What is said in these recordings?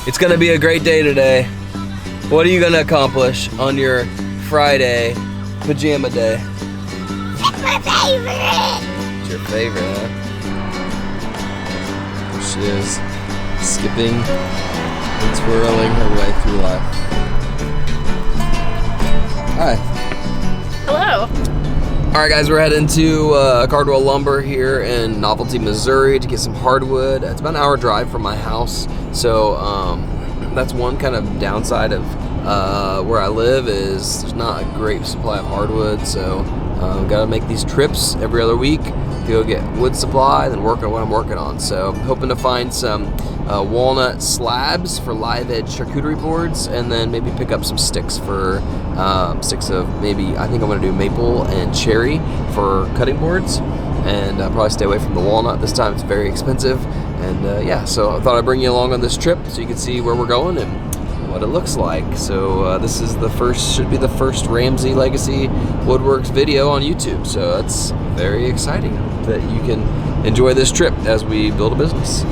It's gonna be a great day today. What are you gonna accomplish on your Friday pajama day? It's my favorite! It's your favorite, huh? She is skipping and twirling her way through life. Hi. Hello. All right, guys, we're heading to Cardwell Lumber here in Novelty, Missouri to get some hardwood. It's about an hour drive from my house, so that's one kind of downside of where I live is there's not a great supply of hardwood, so got to make these trips every other week to go get wood supply and then work on what I'm working on. So I'm hoping to find some walnut slabs for live edge charcuterie boards, and then maybe pick up some sticks for sticks of maybe, I think I'm gonna do maple and cherry for cutting boards, and probably stay away from the walnut this time. It's very expensive, and yeah, so I thought I'd bring you along on this trip so you can see where we're going and what it looks like. So this is should be the first Ramsey Legacy Woodworks video on YouTube, so that's very exciting that you can enjoy this trip as we build a business.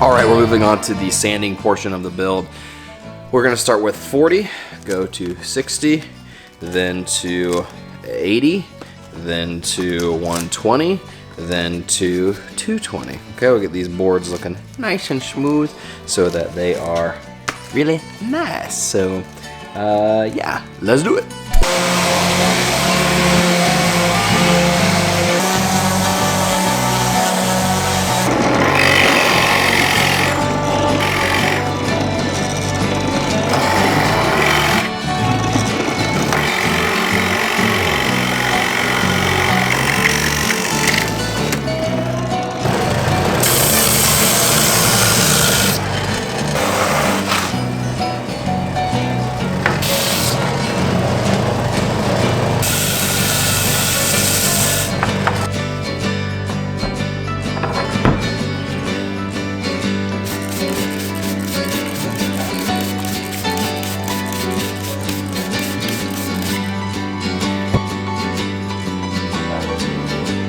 All right, we're moving on to the sanding portion of the build. We're gonna start with 40, go to 60, then to 80, then to 120, then to 220. Okay, we'll get these boards looking nice and smooth so that they are really nice. So, yeah, let's do it.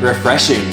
Refreshing.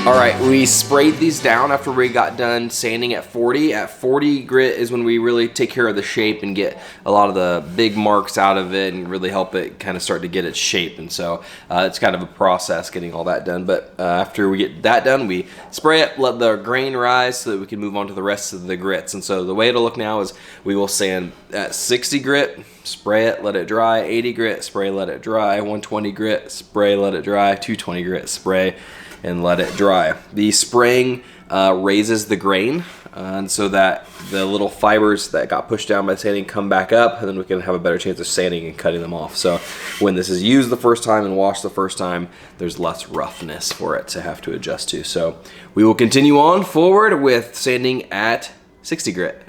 All right, we sprayed these down after we got done sanding at 40. At 40 grit is when we really take care of the shape and get a lot of the big marks out of it and really help it kind of start to get its shape. And so it's kind of a process getting all that done. But after we get that done, we spray it, let the grain rise so that we can move on to the rest of the grits. And so the way it'll look now is we will sand at 60 grit, spray it, let it dry, 80 grit, spray, let it dry, 120 grit, spray, let it dry, 220 grit, spray, and let it dry. The spraying raises the grain, and so that the little fibers that got pushed down by sanding come back up, and then we can have a better chance of sanding and cutting them off. So when this is used the first time and washed the first time, there's less roughness for it to have to adjust to. So we will continue on forward with sanding at 60 grit.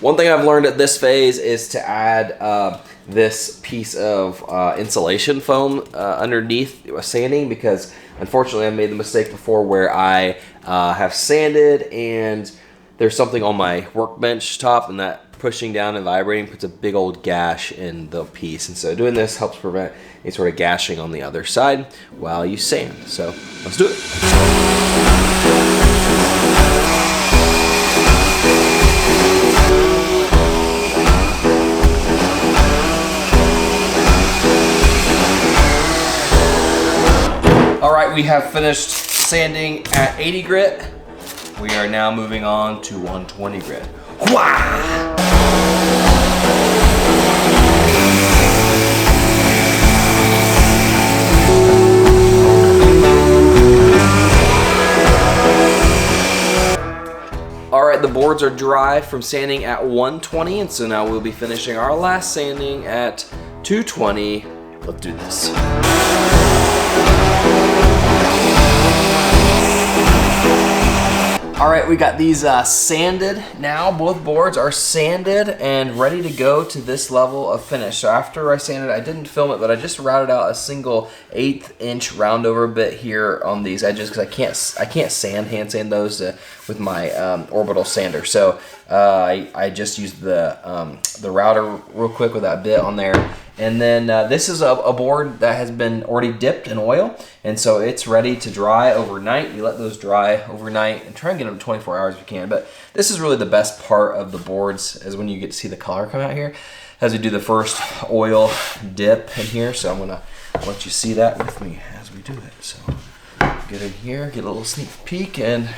One thing I've learned at this phase is to add this piece of insulation foam underneath sanding, because unfortunately I made the mistake before where I have sanded and there's something on my workbench top, and that pushing down and vibrating puts a big old gash in the piece. And so doing this helps prevent any sort of gashing on the other side while you sand. So let's do it. All right, we have finished sanding at 80 grit. We are now moving on to 120 grit. Wow! All right, the boards are dry from sanding at 120, and so now we'll be finishing our last sanding at 220. Let's do this. All right, we got these sanded now. Both boards are sanded and ready to go to this level of finish. So after I sanded, I didn't film it, but I just routed out a single 1/8 inch round over bit here on these edges because I can't hand sand those with my orbital sander. So I just used the router real quick with that bit on there. And then this is a board that has been already dipped in oil, and so it's ready to dry overnight. You let those dry overnight and try and get them 24 hours if you can. But this is really the best part of the boards, is when you get to see the color come out here as we do the first oil dip in here. So I'm gonna let you see that with me as we do it. So get in here, get a little sneak peek, and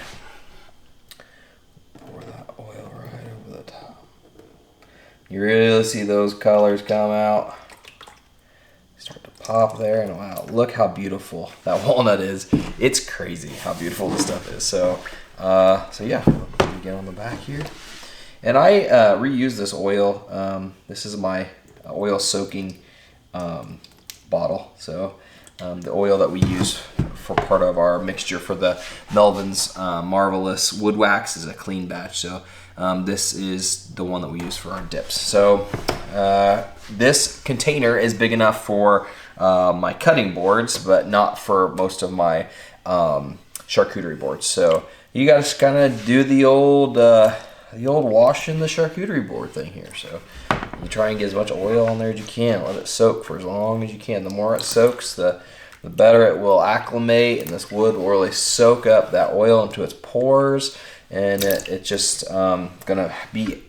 pour that oil right over the top. You really see those colors come out. Start to pop there, and wow, look how beautiful that walnut is. It's crazy how beautiful this stuff is. So yeah, let me get on the back here. And I reuse this oil. This is my oil soaking bottle. So the oil that we use for part of our mixture for the Melvin's Marvelous Wood Wax is a clean batch. So this is the one that we use for our dips. So this container is big enough for my cutting boards, but not for most of my charcuterie boards. So you guys kind of do the old wash in the charcuterie board thing here. So you try and get as much oil on there as you can. Let it soak for as long as you can. The more it soaks, the better it will acclimate, and this wood will really soak up that oil into its pores, and it's just gonna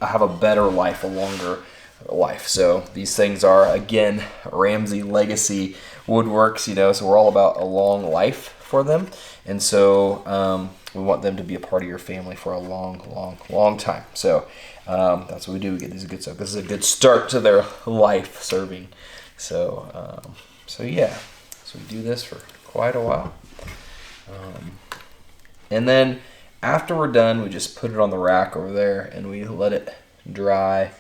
have a better life, a longer life. So these things are, again, Ramsey Legacy Woodworks, you know, so we're all about a long life for them, and so we want them to be a part of your family for a long time. So that's what we do. We get these good stuff. This is a good start to their life serving. So yeah, so we do this for quite a while, and then after we're done, we just put it on the rack over there and we let it dry,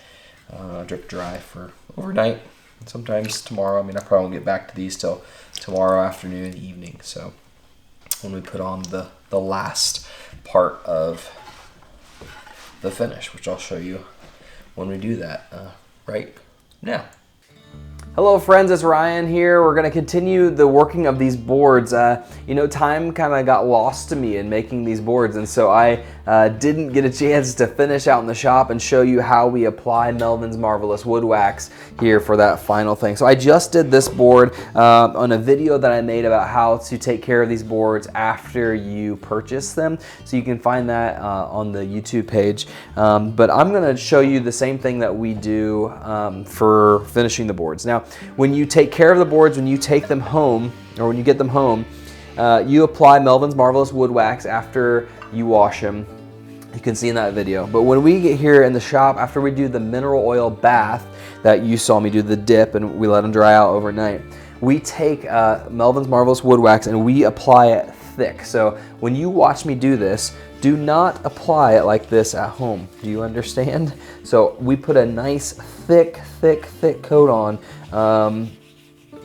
drip dry for overnight, and sometimes tomorrow. I mean, I probably won't get back to these till tomorrow afternoon, evening. So when we put on the last part of the finish, which I'll show you when we do that right now. Hello friends, it's Ryan here. We're gonna continue the working of these boards. You know, time kind of got lost to me in making these boards, and so I didn't get a chance to finish out in the shop and show you how we apply Melvin's Marvelous Wood Wax here for that final thing. So I just did this board on a video that I made about how to take care of these boards after you purchase them. So you can find that on the YouTube page. But I'm gonna show you the same thing that we do for finishing the boards. Now, when you take care of the boards, when you take them home, or when you get them home, you apply Melvin's Marvelous Wood Wax after you wash them. You can see in that video. But when we get here in the shop, after we do the mineral oil bath that you saw me do, the dip, and we let them dry out overnight, we take Melvin's Marvelous Wood Wax and we apply it thick. So when you watch me do this, do not apply it like this at home. Do you understand? So we put a nice thick coat on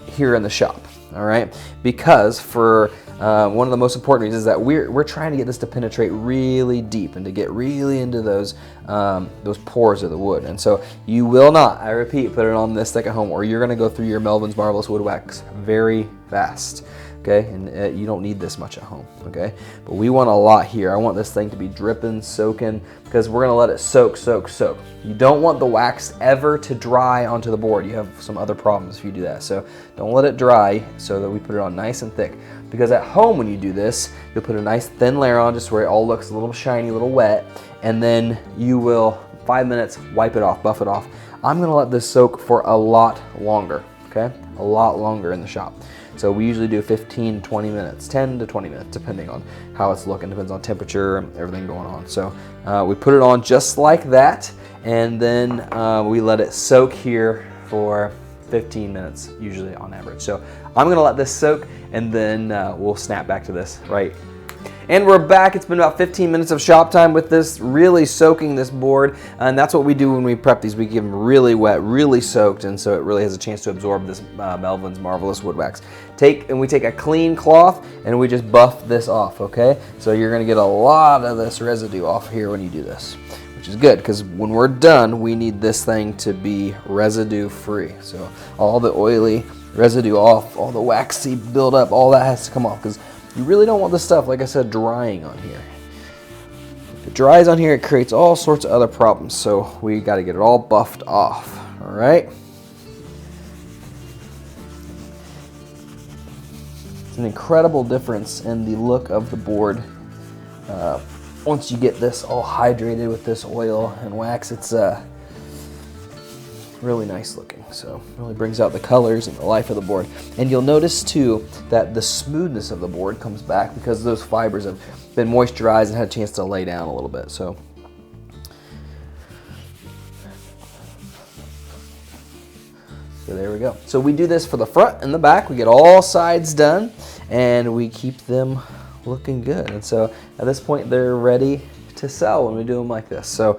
here in the shop, all right? Because for one of the most important reasons is that we're trying to get this to penetrate really deep and to get really into those pores of the wood. And so you will not, I repeat, put it on this thick at home, or you're gonna go through your Melvin's Marvelous Wood Wax very fast. Okay, and you don't need this much at home, okay? But we want a lot here. I want this thing to be dripping, soaking, because we're gonna let it soak. You don't want the wax ever to dry onto the board. You have some other problems if you do that. So don't let it dry, so that we put it on nice and thick. Because at home when you do this, you'll put a nice thin layer on just where it all looks a little shiny, a little wet, and then you will, 5 minutes, wipe it off, buff it off. I'm gonna let this soak for a lot longer, okay? A lot longer in the shop. So we usually do 15, 20 minutes, 10 to 20 minutes, depending on how it's looking, depends on temperature and everything going on. So we put it on just like that, and then we let it soak here for 15 minutes, usually on average. So I'm gonna let this soak, and then we'll snap back to this, right? And we're back. It's been about 15 minutes of shop time with this, really soaking this board. And that's what we do when we prep these. We give them really wet, really soaked, and so it really has a chance to absorb this Melvin's Marvelous Wood Wax. We take a clean cloth and we just buff this off, okay? So you're gonna get a lot of this residue off here when you do this, which is good, because when we're done, we need this thing to be residue free. So all the oily residue off, all the waxy buildup, all that has to come off, because you really don't want this stuff, like I said, drying on here. If it dries on here, it creates all sorts of other problems, so we got to get it all buffed off, all right? It's an incredible difference in the look of the board. Once you get this all hydrated with this oil and wax, it's really nice looking. So really brings out the colors and the life of the board. And you'll notice too that the smoothness of the board comes back because those fibers have been moisturized and had a chance to lay down a little bit. So there we go. So we do this for the front and the back. We get all sides done and we keep them looking good. And so at this point they're ready to sell when we do them like this. So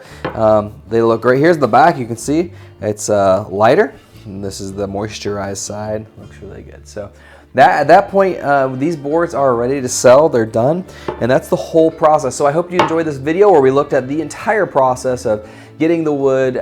they look great. Here's the back. You can see it's lighter, and this is the moisturized side. Looks really good. So at that point, these boards are ready to sell. They're done, and that's the whole process. So I hope you enjoyed this video where we looked at the entire process of getting the wood,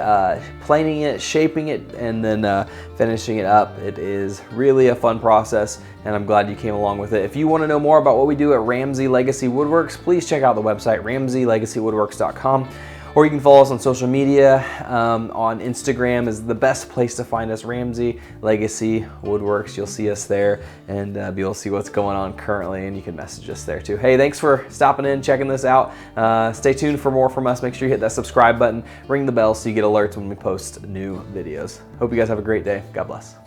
planing it, shaping it, and then finishing it up. It is really a fun process, and I'm glad you came along with it. If you want to know more about what we do at Ramsey Legacy Woodworks, please check out the website, ramseylegacywoodworks.com. Or you can follow us on social media. On Instagram is the best place to find us, Ramsey Legacy Woodworks. You'll see us there and be able to see what's going on currently, and you can message us there too. Hey, thanks for stopping in, checking this out. Stay tuned for more from us. Make sure you hit that subscribe button, ring the bell so you get alerts when we post new videos. Hope you guys have a great day. God bless.